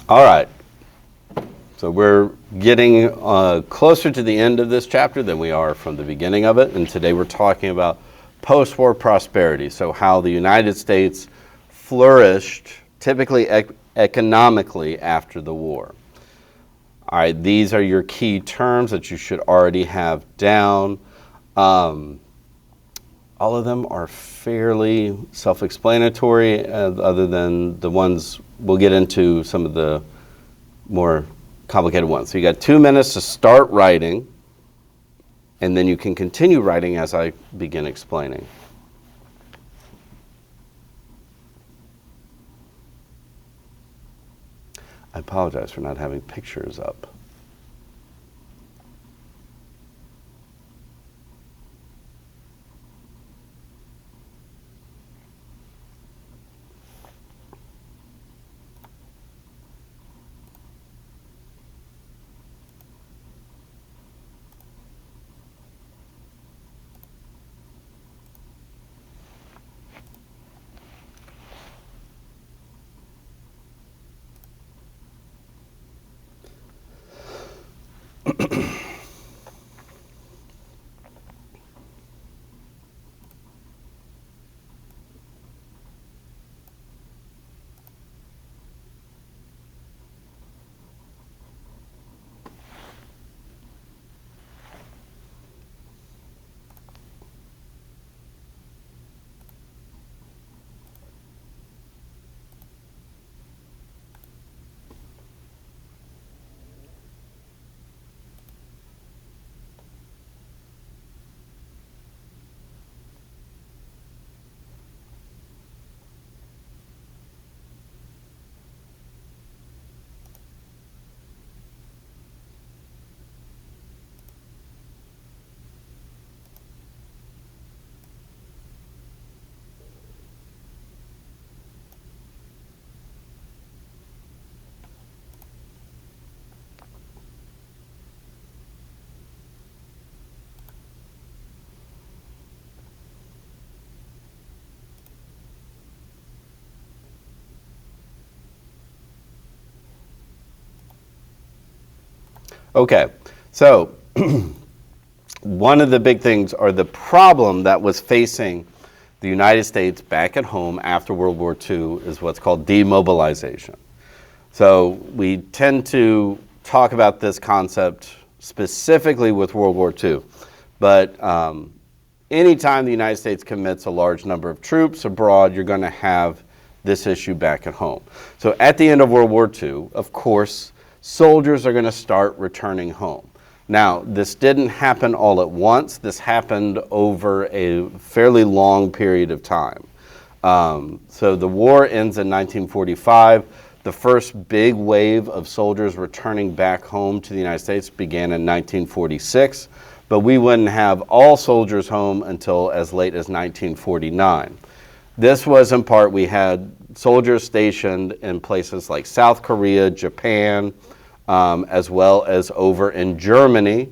All right. So we're getting closer to the end of this chapter than we are from the beginning of it. And today we're talking about post-war prosperity. So how the United States flourished, typically economically, after the war. All right, these are your key terms that you should already have down. All of them are fairly self-explanatory, other than the ones we'll get into some of the more complicated ones. So you got 2 minutes to start writing, and then you can continue writing as I begin explaining. I apologize for not having pictures up. Okay, so one of the big things, or the problem that was facing the United States back at home after World War II, is what's called demobilization. So we tend to talk about this concept specifically with World War II, but anytime the United States commits a large number of troops abroad, you're going to have this issue back at home. So at the end of World War II, of course, soldiers are going to start returning home. Now, this didn't happen all at once. This happened over a fairly long period of time. So the war ends in 1945. The first big wave of soldiers returning back home to the United States began in 1946, but we wouldn't have all soldiers home until as late as 1949. This was in part, we had soldiers stationed in places like South Korea, Japan, as well as over in Germany,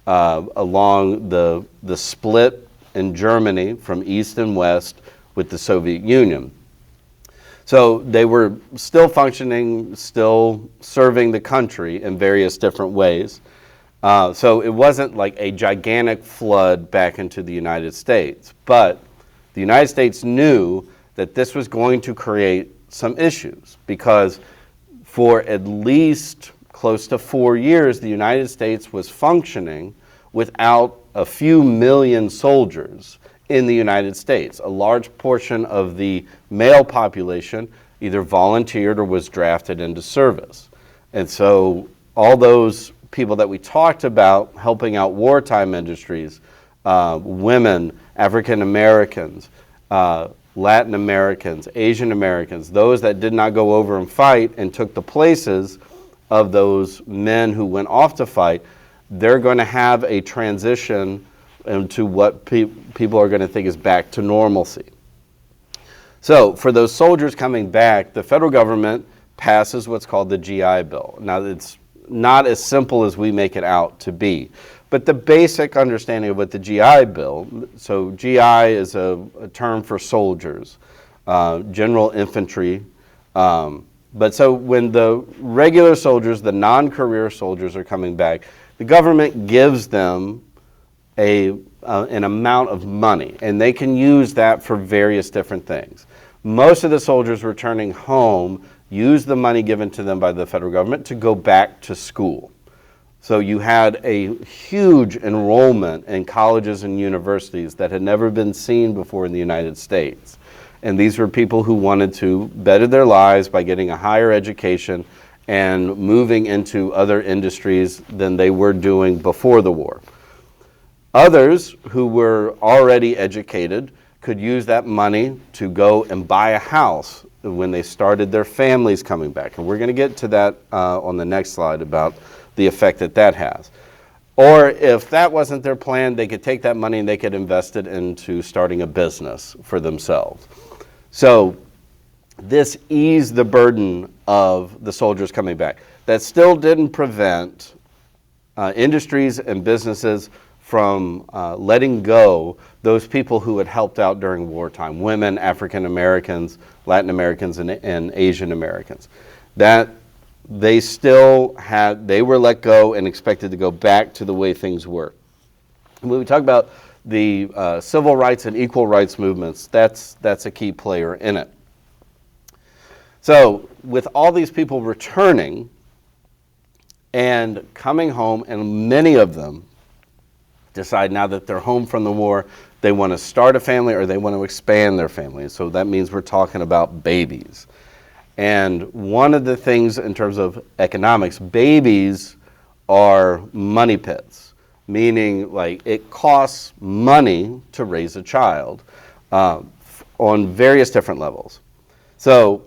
along the split in Germany from East and West with the Soviet Union. So they were still functioning, still serving the country in various different ways. So it wasn't like a gigantic flood back into the United States, but the United States knew that this was going to create some issues, because for at least close to 4 years, the United States was functioning without a few million soldiers in the United States. A large portion of the male population either volunteered or was drafted into service. And so all those people that we talked about helping out wartime industries, women, African Americans, Latin Americans, Asian Americans, those that did not go over and fight and took the places of those men who went off to fight, they're going to have a transition into what people are going to think is back to normalcy. So for those soldiers coming back, the federal government passes what's called the GI Bill. Now, it's not as simple as we make it out to be, but the basic understanding of what the GI Bill, so GI is a term for soldiers, general infantry, But so when the regular soldiers, the non-career soldiers are coming back, the government gives them an amount of money, and they can use that for various different things. Most of the soldiers returning home use the money given to them by the federal government to go back to school. So you had a huge enrollment in colleges and universities that had never been seen before in the United States. And these were people who wanted to better their lives by getting a higher education and moving into other industries than they were doing before the war. Others who were already educated could use that money to go and buy a house when they started their families coming back. And we're going to get to that on the next slide about the effect that that has. Or if that wasn't their plan, they could take that money and they could invest it into starting a business for themselves. So this eased the burden of the soldiers coming back. That still didn't prevent industries and businesses from letting go those people who had helped out during wartime, women, African Americans, Latin Americans, and Asian Americans. That they were let go and expected to go back to the way things were. When we talk about the civil rights and equal rights movements, that's a key player in it. So with all these people returning and coming home, and many of them decide now that they're home from the war, they want to start a family or they want to expand their family. So that means we're talking about babies. And one of the things in terms of economics, babies are money pits, meaning like it costs money to raise a child on various different levels. So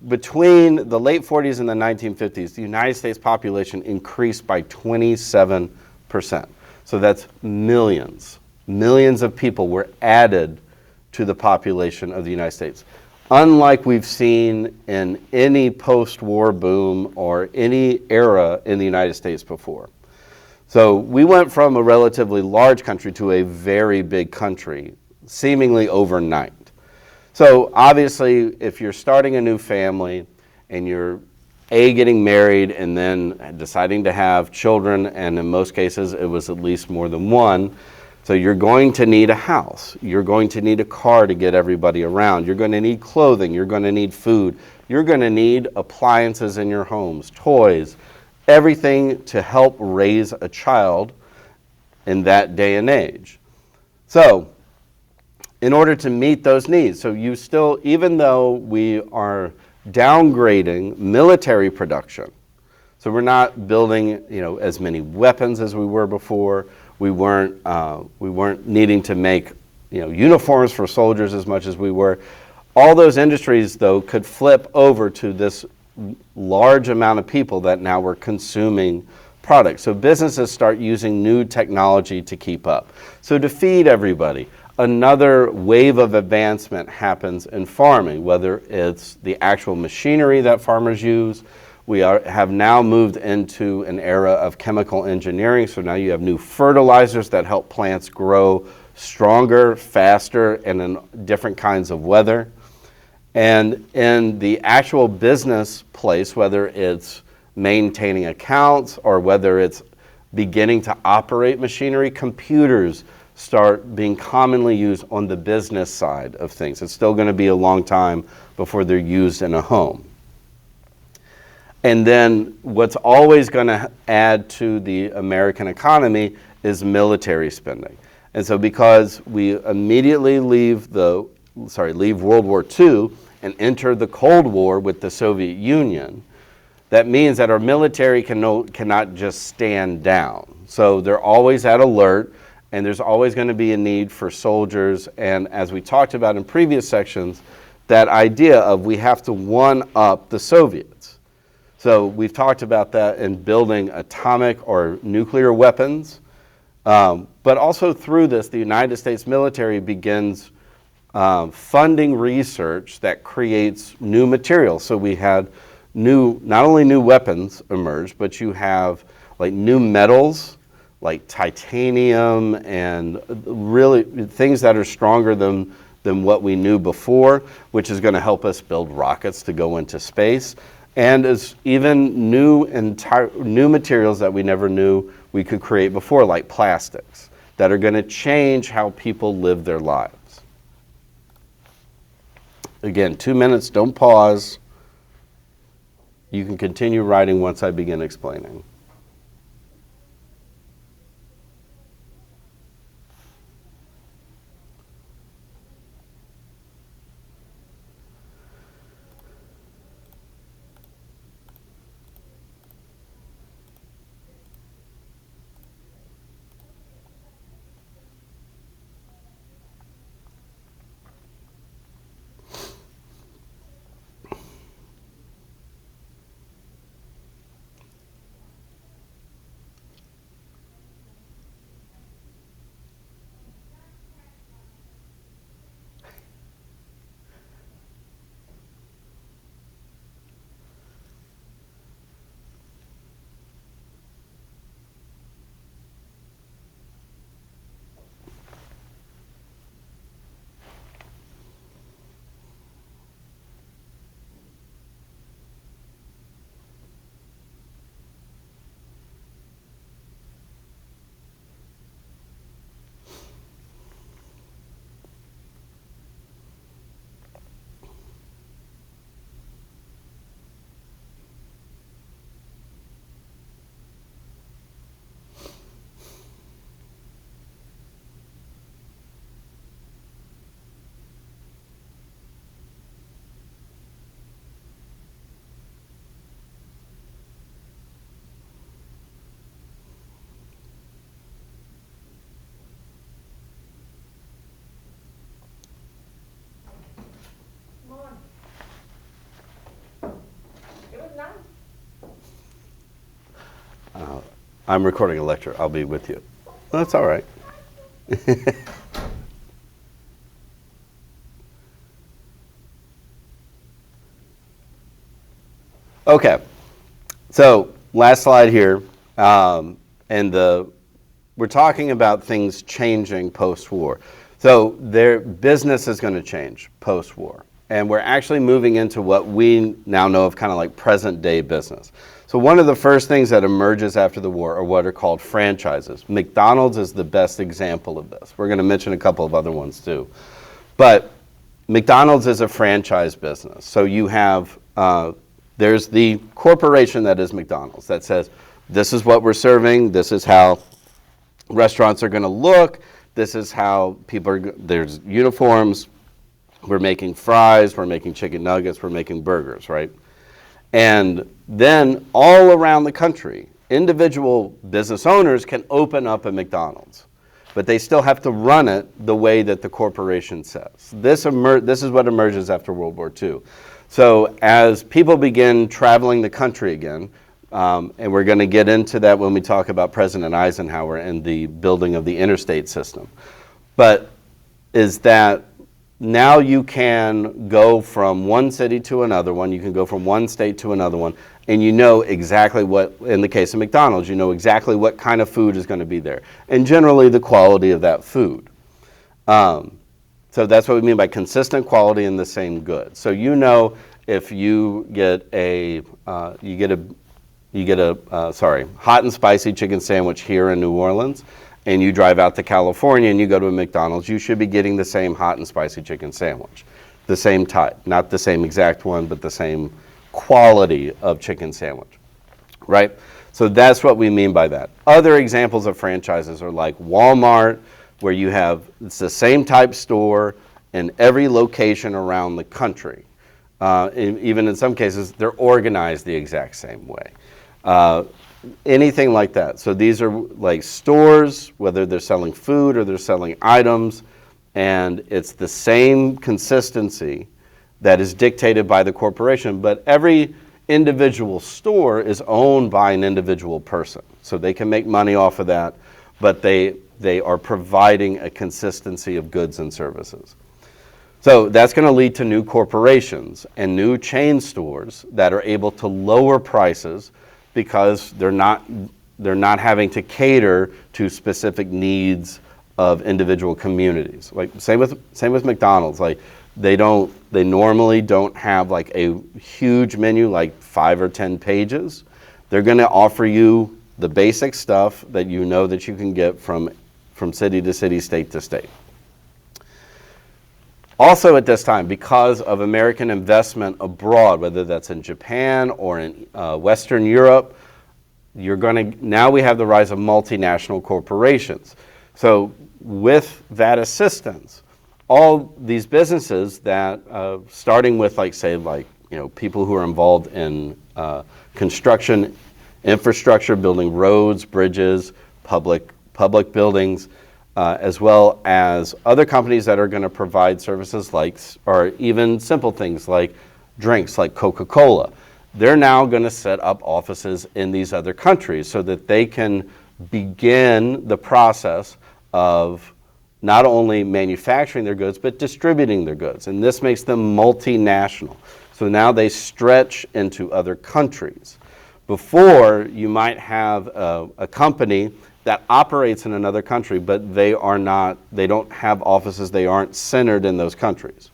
between the late 40s and the 1950s, the United States population increased by 27%. So that's millions of people were added to the population of the United States. Unlike we've seen in any post-war boom or any era in the United States before. So we went from a relatively large country to a very big country, seemingly overnight. So obviously, if you're starting a new family and you're getting married and then deciding to have children, and in most cases it was at least more than one, so you're going to need a house, you're going to need a car to get everybody around, you're going to need clothing, you're going to need food, you're going to need appliances in your homes, toys, everything to help raise a child in that day and age. So in order to meet those needs, so you still, even though we are downgrading military production, so we're not building as many weapons as we were before, we weren't needing to make uniforms for soldiers as much as we were. All those industries though could flip over to this large amount of people that now were consuming products. So businesses start using new technology to keep up. So to feed everybody, another wave of advancement happens in farming, whether it's the actual machinery that farmers use. We have now moved into an era of chemical engineering, so now you have new fertilizers that help plants grow stronger, faster, and in different kinds of weather. And in the actual business place, whether it's maintaining accounts or whether it's beginning to operate machinery, computers start being commonly used on the business side of things. It's still going to be a long time before they're used in a home. And then what's always going to add to the American economy is military spending. And so because we immediately leave World War II and enter the Cold War with the Soviet Union, that means that our military cannot just stand down. So they're always at alert, and there's always going to be a need for soldiers. And as we talked about in previous sections, that idea of we have to one-up the Soviets. So we've talked about that in building atomic or nuclear weapons, but also through this, the United States military begins funding research that creates new materials. So we had not only new weapons emerge, but you have like new metals, like titanium, and really things that are stronger than than what we knew before, which is going to help us build rockets to go into space, and is even new materials that we never knew we could create before, like plastics, that are going to change how people live their lives. Again, 2 minutes, don't pause. You can continue writing once I begin explaining. I'm recording a lecture. I'll be with you. Well, that's all right. Okay, so last slide here, we're talking about things changing post-war. So their business is going to change post-war, and we're actually moving into what we now know of kind of like present-day business. So one of the first things that emerges after the war are what are called franchises. McDonald's is the best example of this. We're going to mention a couple of other ones too. But McDonald's is a franchise business. So you have, there's the corporation that is McDonald's that says, this is what we're serving, this is how restaurants are going to look, this is how people are, there's uniforms, we're making fries, we're making chicken nuggets, we're making burgers, right? And then all around the country, individual business owners can open up a McDonald's, but they still have to run it the way that the corporation says. This is what emerges after World War II. So as people begin traveling the country again, and we're going to get into that when we talk about President Eisenhower and the building of the interstate system, but is that now you can go from one city to another one, you can go from one state to another one, and you know exactly what, in the case of McDonald's, you know exactly what kind of food is going to be there, and generally the quality of that food. So that's what we mean by consistent quality in the same good. So you know if you get a hot and spicy chicken sandwich here in New Orleans, and you drive out to California and you go to a McDonald's, you should be getting the same hot and spicy chicken sandwich. The same type, not the same exact one, but the same quality of chicken sandwich, right? So that's what we mean by that. Other examples of franchises are like Walmart, where you have, it's the same type store in every location around the country. Even in some cases, they're organized the exact same way. Anything like that. So these are like stores, whether they're selling food or they're selling items, and it's the same consistency that is dictated by the corporation, but every individual store is owned by an individual person. So they can make money off of that, but they are providing a consistency of goods and services. So that's going to lead to new corporations and new chain stores that are able to lower prices because they're not having to cater to specific needs of individual communities. Like same with McDonald's. Like they normally don't have like a huge menu, like 5 or 10 pages. They're going to offer you the basic stuff that you know that you can get from city to city, state to state. Also at this time, because of American investment abroad, whether that's in Japan or in Western Europe, now we have the rise of multinational corporations. So with that assistance, all these businesses that, starting with people who are involved in construction, infrastructure, building roads, bridges, public buildings, as well as other companies that are going to provide services or even simple things like drinks like Coca-Cola. They're now going to set up offices in these other countries so that they can begin the process of not only manufacturing their goods, but distributing their goods. And this makes them multinational. So now they stretch into other countries. Before, you might have a company that operates in another country, but they don't have offices, they aren't centered in those countries.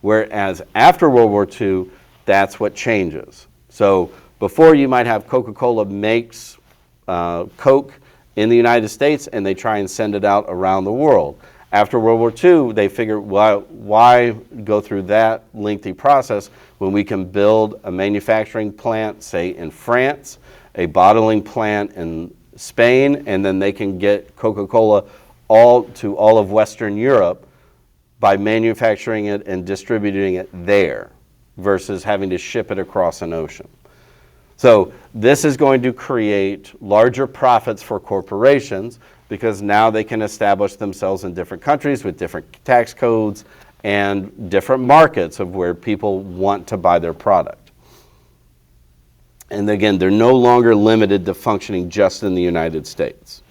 Whereas after World War II, that's what changes. So before, you might have Coca-Cola makes Coke in the United States and they try and send it out around the world. After World War II, they figure, why go through that lengthy process when we can build a manufacturing plant, say in France, a bottling plant in Spain, and then they can get Coca-Cola to all of Western Europe by manufacturing it and distributing it there versus having to ship it across an ocean. So this is going to create larger profits for corporations because now they can establish themselves in different countries with different tax codes and different markets of where people want to buy their product. And again, they're no longer limited to functioning just in the United States.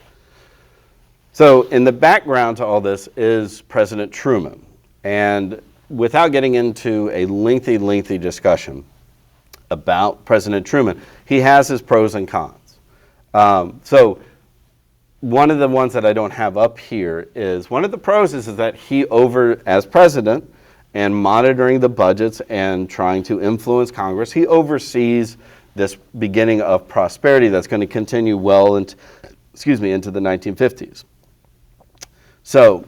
So in the background to all this is President Truman. And without getting into a lengthy discussion about President Truman, he has his pros and cons. So one of the ones that I don't have up here is, one of the pros is that he as president and monitoring the budgets and trying to influence Congress, he oversees this beginning of prosperity that's going to continue well into the 1950s. So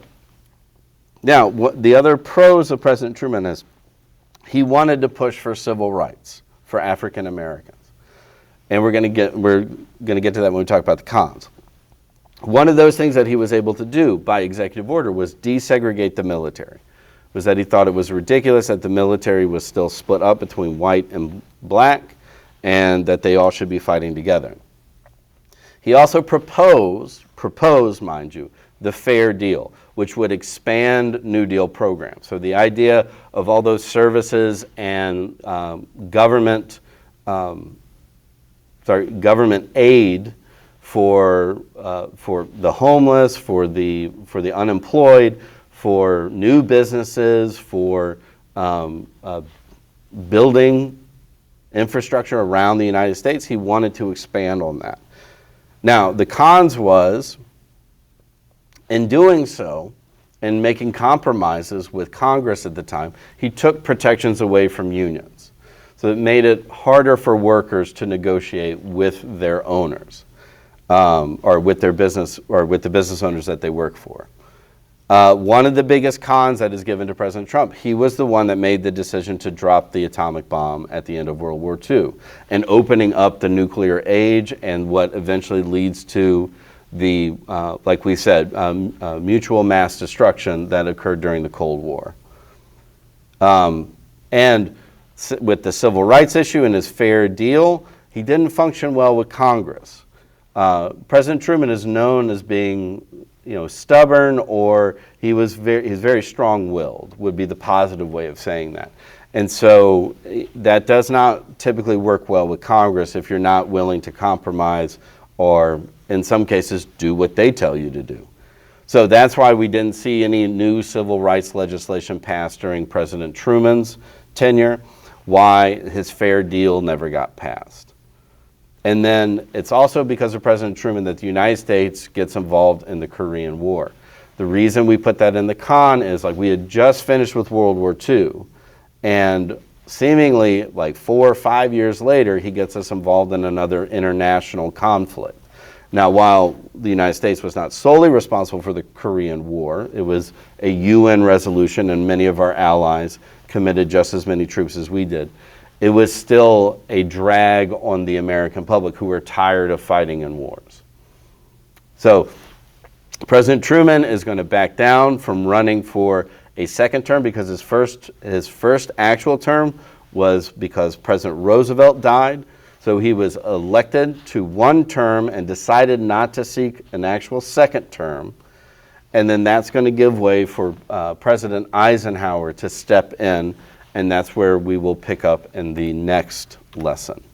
now, the other pros of President Truman is he wanted to push for civil rights for African Americans. And we're going to get to that when we talk about the cons. One of those things that he was able to do by executive order was desegregate the military. Was that he thought it was ridiculous that the military was still split up between white and black, and that they all should be fighting together. He also proposed, mind you, the Fair Deal, which would expand New Deal programs. So the idea of all those services and government aid for the homeless, for the unemployed, for new businesses, for building infrastructure around the United States, he wanted to expand on that. Now, the cons was, in doing so, and making compromises with Congress at the time, he took protections away from unions. So it made it harder for workers to negotiate with their owners, or with the business owners that they work for. One of the biggest cons that is given to President Trump, he was the one that made the decision to drop the atomic bomb at the end of World War II and opening up the nuclear age and what eventually leads to the, like we said, mutual mass destruction that occurred during the Cold War. And with the civil rights issue and his Fair Deal, he didn't function well with Congress. President Truman is known as being stubborn, or he's very strong-willed, would be the positive way of saying that. And so that does not typically work well with Congress if you're not willing to compromise or, in some cases, do what they tell you to do. So that's why we didn't see any new civil rights legislation passed during President Truman's tenure, why his Fair Deal never got passed. And then it's also because of President Truman that the United States gets involved in the Korean War. The reason we put that in the con is like we had just finished with World War II, and seemingly like 4 or 5 years later, he gets us involved in another international conflict. Now, while the United States was not solely responsible for the Korean War, it was a UN resolution and many of our allies committed just as many troops as we did. It was still a drag on the American public who were tired of fighting in wars. So President Truman is going to back down from running for a second term because his first actual term was because President Roosevelt died. So he was elected to one term and decided not to seek an actual second term. And then that's going to give way for President Eisenhower to step in, and that's where we will pick up in the next lesson.